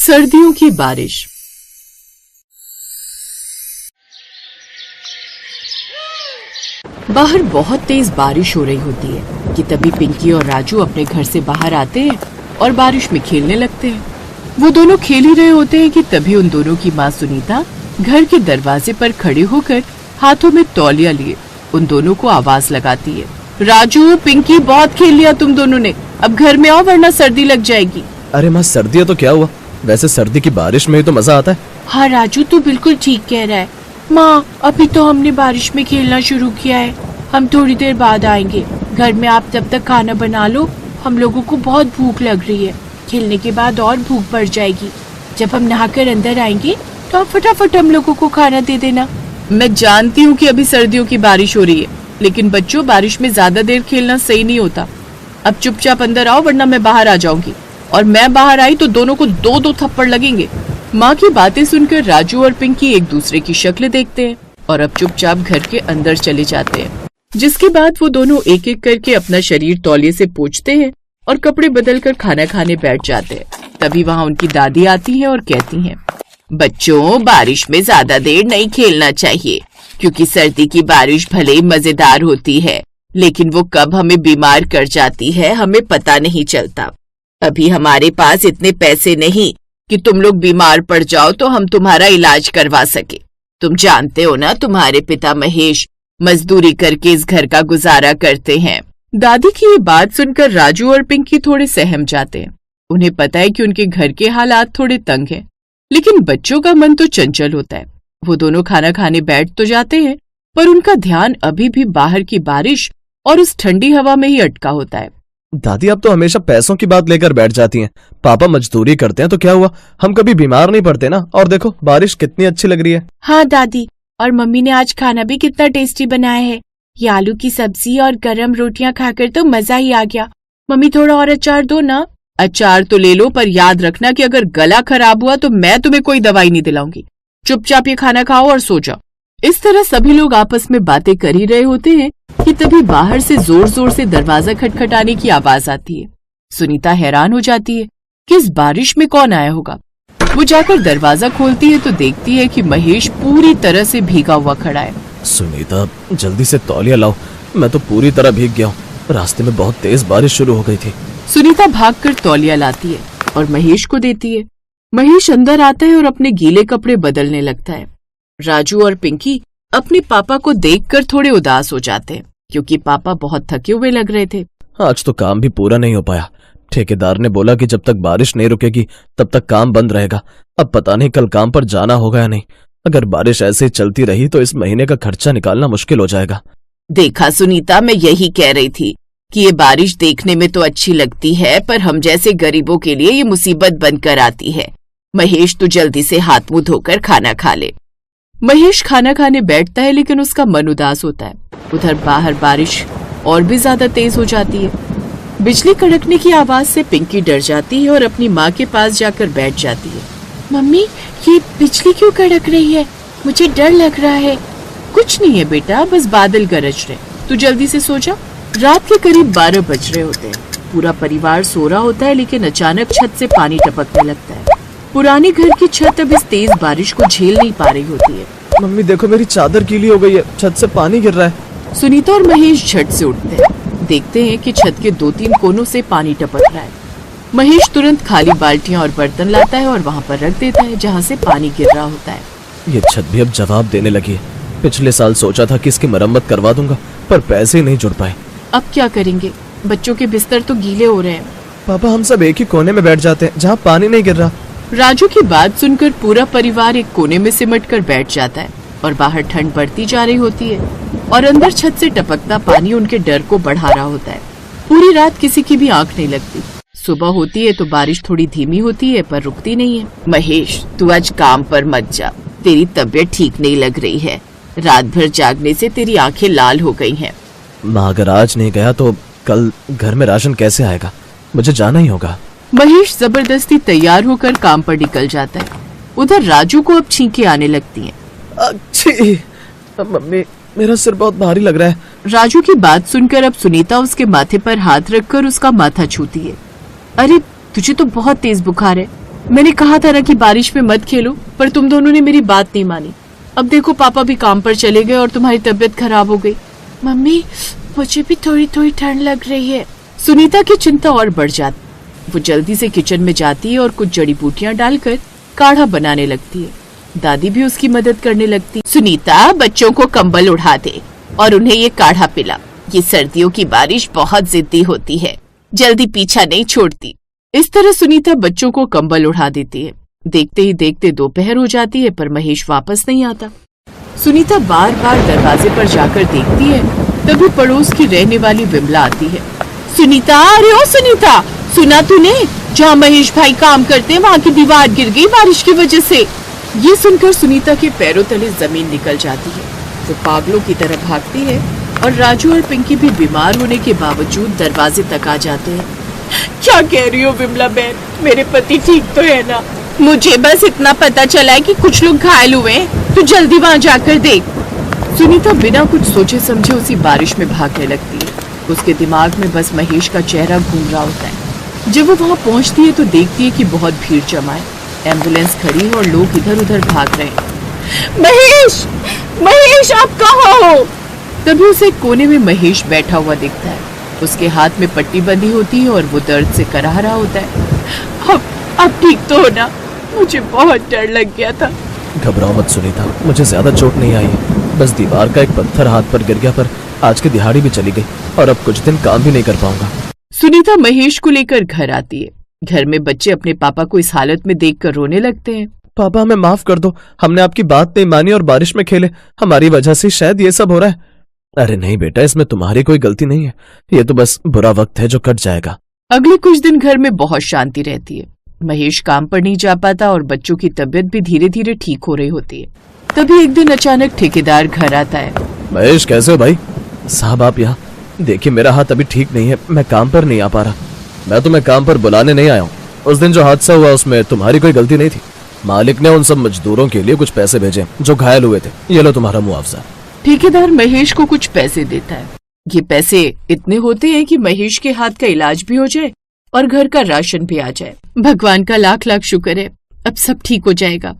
सर्दियों की बारिश। बाहर बहुत तेज बारिश हो रही होती है कि तभी पिंकी और राजू अपने घर से बाहर आते हैं और बारिश में खेलने लगते हैं। वो दोनों खेल ही रहे होते हैं कि तभी उन दोनों की माँ सुनीता घर के दरवाजे पर खड़े होकर हाथों में तौलिया लिए उन दोनों को आवाज लगाती है, राजू पिंकी बहुत खेल लिया तुम दोनों ने, अब घर में आओ वरना सर्दी लग जाएगी। अरे माँ सर्दी है तो क्या हुआ, वैसे सर्दी की बारिश में ही तो मजा आता है। हाँ राजू तू बिल्कुल ठीक कह रहा है। माँ अभी तो हमने बारिश में खेलना शुरू किया है, हम थोड़ी देर बाद आएंगे। घर में आप तब तक खाना बना लो, हम लोगों को बहुत भूख लग रही है। खेलने के बाद और भूख बढ़ जाएगी। जब हम नहाकर अंदर आएंगे तो आप फटाफट हम लोगों को खाना दे देना। मैं जानती हूँ कि अभी सर्दियों की बारिश हो रही है, लेकिन बच्चों बारिश में ज्यादा देर खेलना सही नहीं होता। अब चुपचाप अंदर आओ वरना मैं बाहर आ जाऊंगी, और मैं बाहर आई तो दोनों को दो दो थप्पड़ लगेंगे। माँ की बातें सुनकर राजू और पिंकी एक दूसरे की शक्ल देखते हैं और अब चुपचाप घर के अंदर चले जाते हैं। जिसके बाद वो दोनों एक एक करके अपना शरीर तौलिए से पोंछते हैं और कपड़े बदलकर खाना खाने बैठ जाते हैं। तभी वहाँ उनकी दादी आती है और कहती हैं, बच्चों बारिश में ज्यादा देर नहीं खेलना चाहिए, क्योंकि सर्दी की बारिश भले ही मजेदार होती है, लेकिन वो कब हमें बीमार कर जाती है हमें पता नहीं चलता। अभी हमारे पास इतने पैसे नहीं कि तुम लोग बीमार पड़ जाओ तो हम तुम्हारा इलाज करवा सके। तुम जानते हो ना तुम्हारे पिता महेश मजदूरी करके इस घर का गुजारा करते हैं। दादी की ये बात सुनकर राजू और पिंकी थोड़े सहम जाते हैं। उन्हें पता है कि उनके घर के हालात थोड़े तंग हैं, लेकिन बच्चों का मन तो चंचल होता है। वो दोनों खाना खाने बैठ तो जाते हैं, पर उनका ध्यान अभी भी बाहर की बारिश और उस ठंडी हवा में ही अटका होता है। दादी आप तो हमेशा पैसों की बात लेकर बैठ जाती हैं। पापा मजदूरी करते हैं तो क्या हुआ, हम कभी बीमार नहीं पड़ते ना। और देखो बारिश कितनी अच्छी लग रही है। हाँ दादी, और मम्मी ने आज खाना भी कितना टेस्टी बनाया है। ये आलू की सब्जी और गरम रोटियां खाकर तो मजा ही आ गया। मम्मी थोड़ा और अचार दो ना। अचार तो ले लो, पर याद रखना कि अगर गला खराब हुआ तो मैं तुम्हें कोई दवाई नहीं दिलाऊंगी। चुपचाप ये खाना खाओ और सो जाओ। इस तरह सभी लोग आपस में बातें कर ही रहे होते हैं कि तभी बाहर से जोर जोर से दरवाजा खटखटाने की आवाज आती है। सुनीता हैरान हो जाती है कि इस बारिश में कौन आया होगा। वो जाकर दरवाजा खोलती है तो देखती है कि महेश पूरी तरह से भीगा हुआ खड़ा है। सुनीता जल्दी से तौलिया लाओ, मैं तो पूरी तरह भीग गया हूँ। रास्ते में बहुत तेज बारिश शुरू हो गई थी। सुनीता भागकर तौलिया लाती है और महेश को देती है। महेश अंदर आता है और अपने गीले कपड़े बदलने लगता है। राजू और पिंकी अपने पापा को देखकर थोड़े उदास हो जाते हैं, क्योंकि पापा बहुत थके हुए लग रहे थे। आज तो काम भी पूरा नहीं हो पाया। ठेकेदार ने बोला कि जब तक बारिश नहीं रुकेगी तब तक काम बंद रहेगा। अब पता नहीं कल काम पर जाना होगा या नहीं। अगर बारिश ऐसे ही चलती रही तो इस महीने का खर्चा निकालना मुश्किल हो जाएगा। देखा सुनीता, मैं यही कह रही थी कि ये बारिश देखने में तो अच्छी लगती है, पर हम जैसे गरीबों के लिए ये मुसीबत बनकर आती है। महेश तू जल्दी से हाथ मुंह धोकर खाना खा ले। महेश खाना खाने बैठता है, लेकिन उसका मन उदास होता है। उधर बाहर बारिश और भी ज्यादा तेज हो जाती है। बिजली कड़कने की आवाज से पिंकी डर जाती है और अपनी माँ के पास जाकर बैठ जाती है। मम्मी ये बिजली क्यों कड़क रही है, मुझे डर लग रहा है। कुछ नहीं है बेटा, बस बादल गरज रहे, तू जल्दी से सो जा। रात के करीब 12 बज रहे होते हैं। पूरा परिवार सो रहा होता है, लेकिन अचानक छत से पानी टपकने लगता है। पुराने घर की छत अब इस तेज बारिश को झेल नहीं पा रही होती है। मम्मी देखो मेरी चादर गीली हो गई है, छत से पानी गिर रहा है। सुनीता और महेश झट से उठते हैं, देखते हैं कि छत के 2-3 कोनों से पानी टपक रहा है। महेश तुरंत खाली बाल्टियां और बर्तन लाता है और वहाँ पर रख देता है जहाँ से पानी गिर रहा होता है। ये छत भी अब जवाब देने लगी है। पिछले साल सोचा था कि इसकी मरम्मत करवा दूंगा, पर पैसे ही नहीं जुड़ पाए। अब क्या करेंगे, बच्चों के बिस्तर तो गीले हो रहे हैं। पापा हम सब एक ही कोने में बैठ जाते हैं जहाँ पानी नहीं गिर रहा। राजू की बात सुनकर पूरा परिवार एक कोने में सिमट कर बैठ जाता है और बाहर ठंड बढ़ती जा रही होती है और अंदर छत से टपकता पानी उनके डर को बढ़ा रहा होता है। पूरी रात किसी की भी आंख नहीं लगती। सुबह होती है तो बारिश थोड़ी धीमी होती है, पर रुकती नहीं है। महेश तू आज काम पर मत जा, तेरी तबीयत ठीक नहीं लग रही है। रात भर जागने से तेरी आंखें लाल हो गई हैं। माँ अगर आज नहीं गया तो कल घर में राशन कैसे आएगा, मुझे जाना ही होगा। महेश जबरदस्ती तैयार होकर काम पर निकल जाता है। उधर राजू को अब छींकें आने लगती हैं। अच्छी मम्मी मेरा सिर बहुत भारी लग रहा है। राजू की बात सुनकर अब सुनीता उसके माथे पर हाथ रखकर उसका माथा छूती है। अरे तुझे तो बहुत तेज बुखार है, मैंने कहा था ना कि बारिश में मत खेलो, पर तुम दोनों ने मेरी बात नहीं मानी। अब देखो पापा भी काम पर चले गए और तुम्हारी तबीयत खराब हो गई। मम्मी, मुझे भी थोड़ी थोड़ी ठंड लग रही है। सुनीता की चिंता और बढ़ जाती। वो जल्दी से किचन में जाती है और कुछ जड़ी बूटियां डालकर काढ़ा बनाने लगती है। दादी भी उसकी मदद करने लगती। सुनीता, बच्चों को कंबल उड़ा दे और उन्हें ये काढ़ा पिला। ये सर्दियों की बारिश बहुत जिद्दी होती है, जल्दी पीछा नहीं छोड़ती। इस तरह सुनीता बच्चों को कंबल उड़ा देती है। देखते ही देखते दोपहर हो जाती है, पर महेश वापस नहीं आता। सुनीता बार बार दरवाजे पर जाकर देखती है, तभी पड़ोस की रहने वाली विमला आती है। सुनीता, अरे ओ सुनीता, सुना तूने? जहाँ महेश भाई काम करते हैं वहाँ की दीवार गिर गई बारिश की वजह से। ये सुनकर सुनीता के पैरों तले जमीन निकल जाती है। वो पागलों की तरह भागती है और राजू और पिंकी भी बीमार होने के बावजूद दरवाजे तक आ जाते हैं। क्या कह रही हो विमला बहन, मेरे पति ठीक तो है ना? मुझे बस इतना पता चला है कि कुछ लोग घायल हुए हैं, तो जल्दी वहाँ जाकर देख। सुनीता बिना कुछ सोचे समझे उसी बारिश में भागने लगती है। उसके दिमाग में बस महेश का चेहरा घूम रहा होता है। जब वो वहाँ पहुँचती है तो देखती है कि बहुत भीड़ जमा है। एम्बुलेंस खड़ी है और लोग इधर उधर भाग रहे हैं। महेश, महेश, आप कहाँ हो? तभी उसे कोने में महेश बैठा हुआ दिखता है। उसके हाथ में पट्टी बंधी होती है और वो दर्द से कराह रहा होता है। अब ठीक तो हो ना? मुझे बहुत डर लग गया था। घबराओ मत सुनीता, मुझे ज्यादा चोट नहीं आई है। बस दीवार का एक पत्थर हाथ पर गिर गया, पर आज की दिहाड़ी भी चली गई और अब कुछ दिन काम भी नहीं कर पाऊंगा। सुनीता महेश को लेकर घर आती है। घर में बच्चे अपने पापा को इस हालत में देखकर रोने लगते हैं। पापा, हमें माफ कर दो, हमने आपकी बात नहीं मानी और बारिश में खेले। हमारी वजह से शायद ये सब हो रहा है। अरे नहीं बेटा, इसमें तुम्हारी कोई गलती नहीं है। ये तो बस बुरा वक्त है जो कट जाएगा। अगले कुछ दिन घर में बहुत शांति रहती है। महेश काम पर नहीं जा पाता और बच्चों की तबीयत भी धीरे धीरे ठीक हो रही होती है। तभी एक दिन अचानक ठेकेदार घर आता है। महेश, कैसे हो भाई? साहब आप यहाँ देखिए, मेरा हाथ अभी ठीक नहीं है, मैं काम पर नहीं आ पा रहा। मैं तुम्हें काम पर बुलाने नहीं आया हूँ। उस दिन जो हादसा हुआ उसमें तुम्हारी कोई गलती नहीं थी। मालिक ने उन सब मजदूरों के लिए कुछ पैसे भेजे जो घायल हुए थे। ये लो तुम्हारा मुआवजा। ठेकेदार महेश को कुछ पैसे देता है। ये पैसे इतने होते हैं कि महेश के हाथ का इलाज भी हो जाए और घर का राशन भी आ जाए। भगवान का लाख लाख शुक्र है, अब सब ठीक हो जाएगा।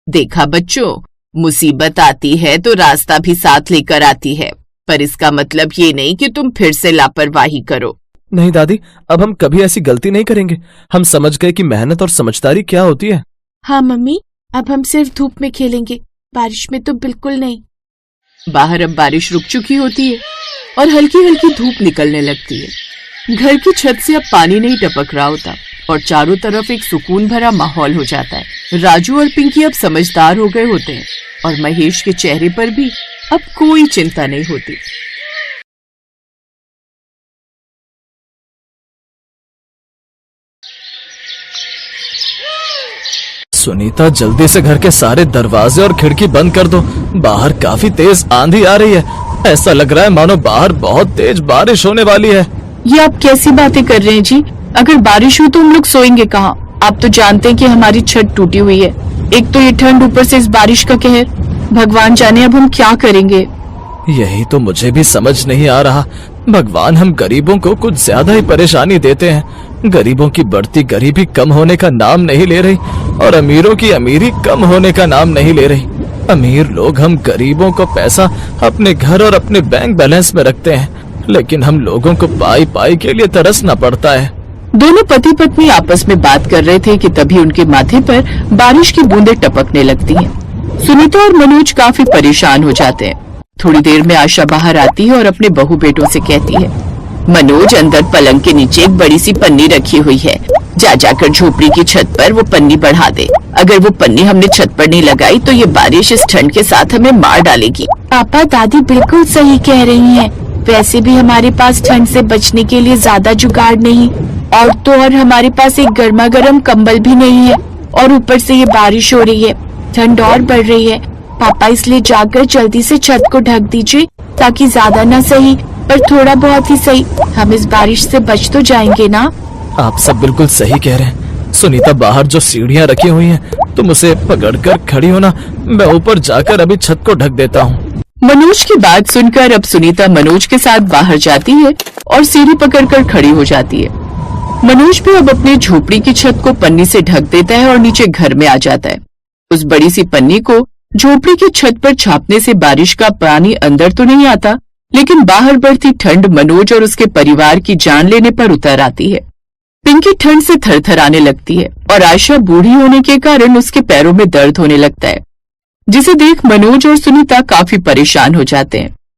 देखा बच्चों, मुसीबत आती है तो रास्ता भी साथ लेकर आती है, पर इसका मतलब ये नहीं कि तुम फिर से लापरवाही करो। नहीं दादी, अब हम कभी ऐसी गलती नहीं करेंगे। हम समझ गए कि मेहनत और समझदारी क्या होती है। हाँ मम्मी, अब हम सिर्फ धूप में खेलेंगे, बारिश में तो बिल्कुल नहीं। बाहर अब बारिश रुक चुकी होती है और हल्की हल्की धूप निकलने लगती है। घर की छत से अब पानी नहीं टपक रहा होता और चारों तरफ एक सुकून भरा माहौल हो जाता है। राजू और पिंकी अब समझदार हो गए होते हैं और महेश के चेहरे पर भी अब कोई चिंता नहीं होती। सुनीता, जल्दी से घर के सारे दरवाजे और खिड़की बंद कर दो। बाहर काफी तेज आंधी आ रही है। ऐसा लग रहा है मानो बाहर बहुत तेज बारिश होने वाली है। ये आप कैसी बातें कर रहे हैं जी? अगर बारिश हो तो हम लोग सोएंगे कहाँ? आप तो जानते हैं कि हमारी छत टूटी हुई है। एक तो ये ठंड, ऊपर से इस बारिश का कहर। भगवान जाने अब हम क्या करेंगे। यही तो मुझे भी समझ नहीं आ रहा। भगवान हम गरीबों को कुछ ज्यादा ही परेशानी देते हैं। गरीबों की बढ़ती गरीबी कम होने का नाम नहीं ले रही और अमीरों की अमीरी कम होने का नाम नहीं ले रही। अमीर लोग हम गरीबों को पैसा अपने घर और अपने बैंक बैलेंस में रखते हैं, लेकिन हम लोगों को पाई पाई के लिए तरसना पड़ता है। दोनों पति पत्नी आपस में बात कर रहे थे कि तभी उनके माथे पर बारिश की बूंदें टपकने लगती हैं। सुनीता और मनोज काफी परेशान हो जाते हैं। थोड़ी देर में आशा बाहर आती है और अपने बहू बेटों से कहती है, मनोज, अंदर पलंग के नीचे एक बड़ी सी पन्नी रखी हुई है, जा जाकर झोपड़ी की छत पर वो पन्नी बढ़ा दे। अगर वो पन्नी हमने छत पर नहीं लगाई तो ये बारिश इस ठंड के साथ हमें मार डालेगी। पापा दादी बिल्कुल सही कह रही हैं। वैसे भी हमारे पास ठंड से बचने के लिए ज्यादा जुगाड़ नहीं, और तो और हमारे पास एक गर्मा गर्म कंबल भी नहीं है, और ऊपर से ये बारिश हो रही है, ठंड और बढ़ रही है। पापा इसलिए जाकर जल्दी से छत को ढक दीजिए, ताकि ज्यादा ना सही पर थोड़ा बहुत ही सही हम इस बारिश से बच तो जाएंगे ना। आप सब बिल्कुल सही कह रहे हैं। सुनीता, बाहर जो सीढ़ियाँ रखी हुई हैं, तुम उसे पकड़कर खड़ी होना, मैं ऊपर जाकर अभी छत को ढक देता हूँ। मनोज की बात सुनकर अब सुनीता मनोज के साथ बाहर जाती है और सीढ़ी पकड़कर खड़ी हो जाती है। मनोज भी अब अपनी झोपड़ी की छत को पन्नी से ढक देता है और नीचे घर में आ जाता है। उस बड़ी सी पन्नी को झोपड़ी की छत पर छापने से बारिश का पानी अंदर तो नहीं आता, लेकिन बाहर बढ़ती ठंड मनोज और उसके परिवार की जान लेने पर उतर आती है। पिंकी ठंड से थरथराने लगती है और आयशा बूढ़ी होने के कारण उसके पैरों में दर्द होने लगता है, जिसे देख मनोज और सुनीता काफी परेशान हो जाते हैं।